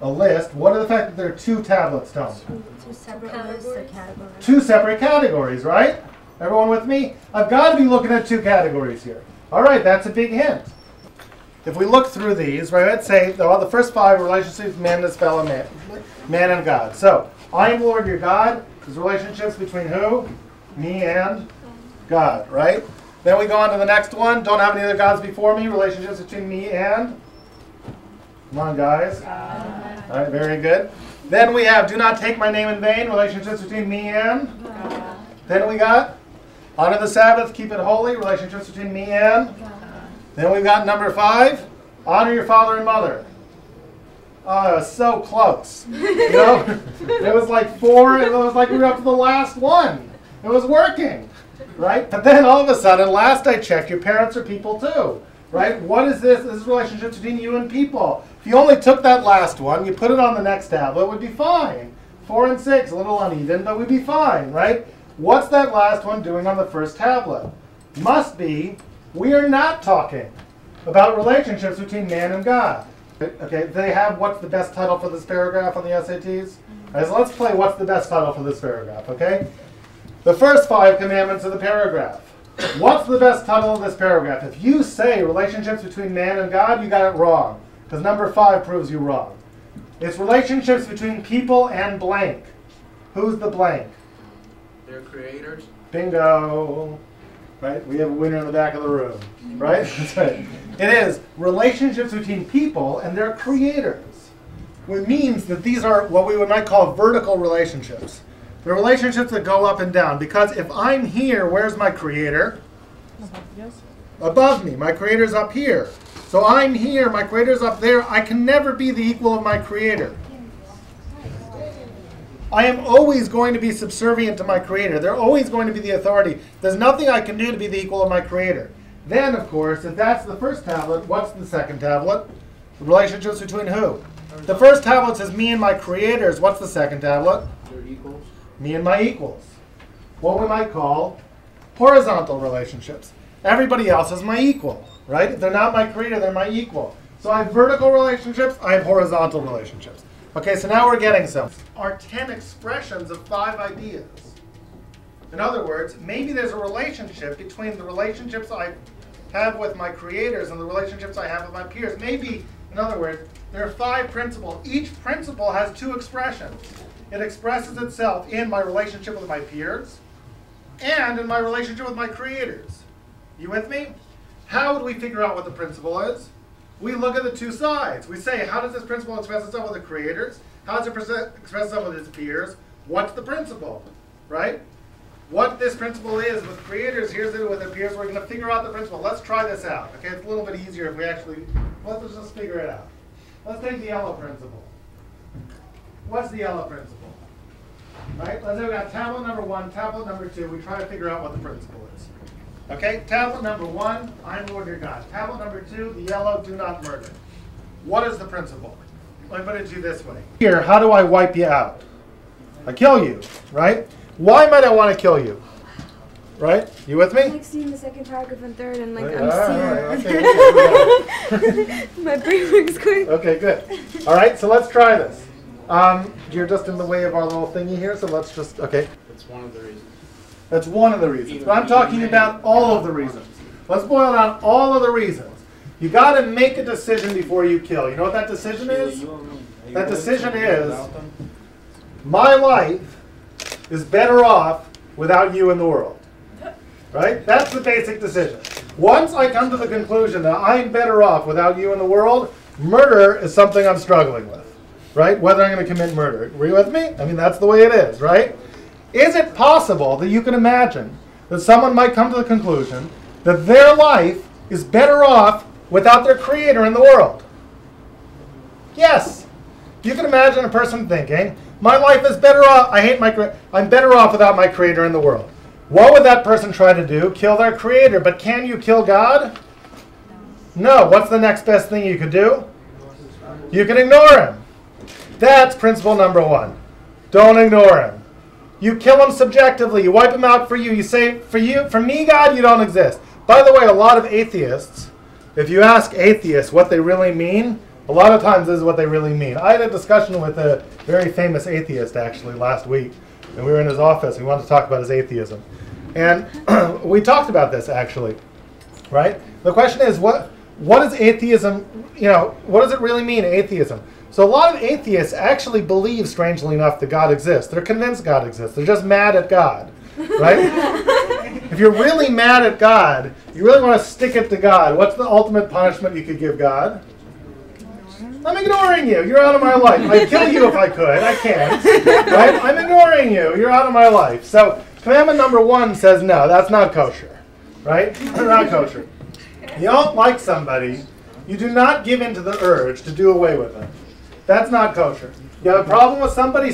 A list. What are the fact that there are two tablets, tell me? Two separate lists or categories. Two separate categories, right? Everyone with me? I've got to be looking at two categories here. All right, that's a big hint. If we look through these, right, let's say the first five relationships, man and his fellow man, man and God. So, I am Lord your God is relationships between who? Me and God, right? Then we go on to the next one. Don't have any other gods before me. Relationships between me and? Come on, guys. All right, very good. Then we have do not take my name in vain. Relationships between me and? God. Then we got honor the Sabbath, keep it holy. Relationships between me and? God. Then we've got number 5. Honor your father and mother. Oh, it was so close. You know, it was like 4. It was like we were up to the last one. It was working, right? But then all of a sudden, last I checked, your parents are people too, right? What is this? This is relationships between you and people. If you only took that last one, you put it on the next tablet, it would be fine. 4 and 6, a little uneven, but we'd be fine, right? What's that last one doing on the first tablet? Must be, we are not talking about relationships between man and God. Okay, they have what's the best title for this paragraph on the SATs? All right, so let's play what's the best title for this paragraph, okay? The first 5 commandments of the paragraph. What's the best title of this paragraph? If you say relationships between man and God, you got it wrong. Because number 5 proves you wrong. It's relationships between people and blank. Who's the blank? They're creators. Bingo. Right? We have a winner in the back of the room. Right? That's right. It is relationships between people and their creators. Which means that these are what we might call vertical relationships. They're relationships that go up and down. Because if I'm here, where's my creator? Above me. My creator's up here. So I'm here, my creator's up there. I can never be the equal of my creator. I am always going to be subservient to my creator. They're always going to be the authority. There's nothing I can do to be the equal of my creator. Then, of course, if that's the first tablet, what's the second tablet? The relationships between who? The first tablet says me and my creators. What's the second tablet? They're equals. Me and my equals. What we might call horizontal relationships. Everybody else is my equal, right? If they're not my creator, they're my equal. So I have vertical relationships, I have horizontal relationships. Okay, so now we're getting some. Are 10 expressions of 5 ideas. In other words, maybe there's a relationship between the relationships I have with my creators and the relationships I have with my peers. Maybe, in other words, there are 5 principles. Each principle has 2 expressions. It expresses itself in my relationship with my peers and in my relationship with my creators. You with me? How would we figure out what the principle is? We look at the 2 sides. We say, how does this principle express itself with the creators? How does it express itself with its peers? What's the principle, right? What this principle is with creators, here's it with their peers. We're going to figure out the principle. Let's try this out. Okay, it's a little bit easier if we actually, let's just figure it out. Let's take the yellow principle. What's the yellow principle? Right? Let's say we got tablet number 1, tablet number 2. We try to figure out what the principle is. Okay, tablet number 1, I'm Lord your God. Tablet number 2, the yellow, do not murder. What is the principle? Let me put it to you this way. Here, how do I wipe you out? I kill you, right? Why might I want to kill you? Right? You with me? I'm like seeing the second paragraph and third, and like I'm seeing. Okay. My brain works quick. Okay, good. All right, so let's try this. You're just in the way of our little thingy here, so let's just, okay. That's one of the reasons. That's one of the reasons. But I'm talking about all of the reasons. Let's boil down all of the reasons. You got to make a decision before you kill. You know what that decision is? That decision is, my life is better off without you in the world. Right? That's the basic decision. Once I come to the conclusion that I'm better off without you in the world, murder is something I'm struggling with. Right? Whether I'm going to commit murder. Are you with me? I mean, that's the way it is, right? Is it possible that you can imagine that someone might come to the conclusion that their life is better off without their creator in the world? Yes. You can imagine a person thinking, my life is better off, I'm better off without my creator in the world. What would that person try to do? Kill their creator. But can you kill God? No. What's the next best thing you could do? You can ignore him. That's principle number 1. Don't ignore him. You kill him subjectively. You wipe him out for you. You say, for me, God, you don't exist. By the way, a lot of atheists, if you ask atheists what they really mean, A lot of times this is what they really mean. I had a discussion with a very famous atheist actually last week, and we were in his office. We wanted to talk about his atheism. And we talked about this actually, right? The question is, what is atheism, what does it really mean, atheism? So a lot of atheists actually believe, strangely enough, that God exists. They're convinced God exists. They're just mad at God, right? If you're really mad at God, you really want to stick it to God. What's the ultimate punishment you could give God? I'm ignoring you. You're out of my life. I'd kill you if I could. I can't. Right? I'm ignoring you. You're out of my life. So commandment number 1 says no. That's not kosher. Right? Not kosher. You don't like somebody. You do not give in to the urge to do away with them. That's not kosher. You have a problem with somebody,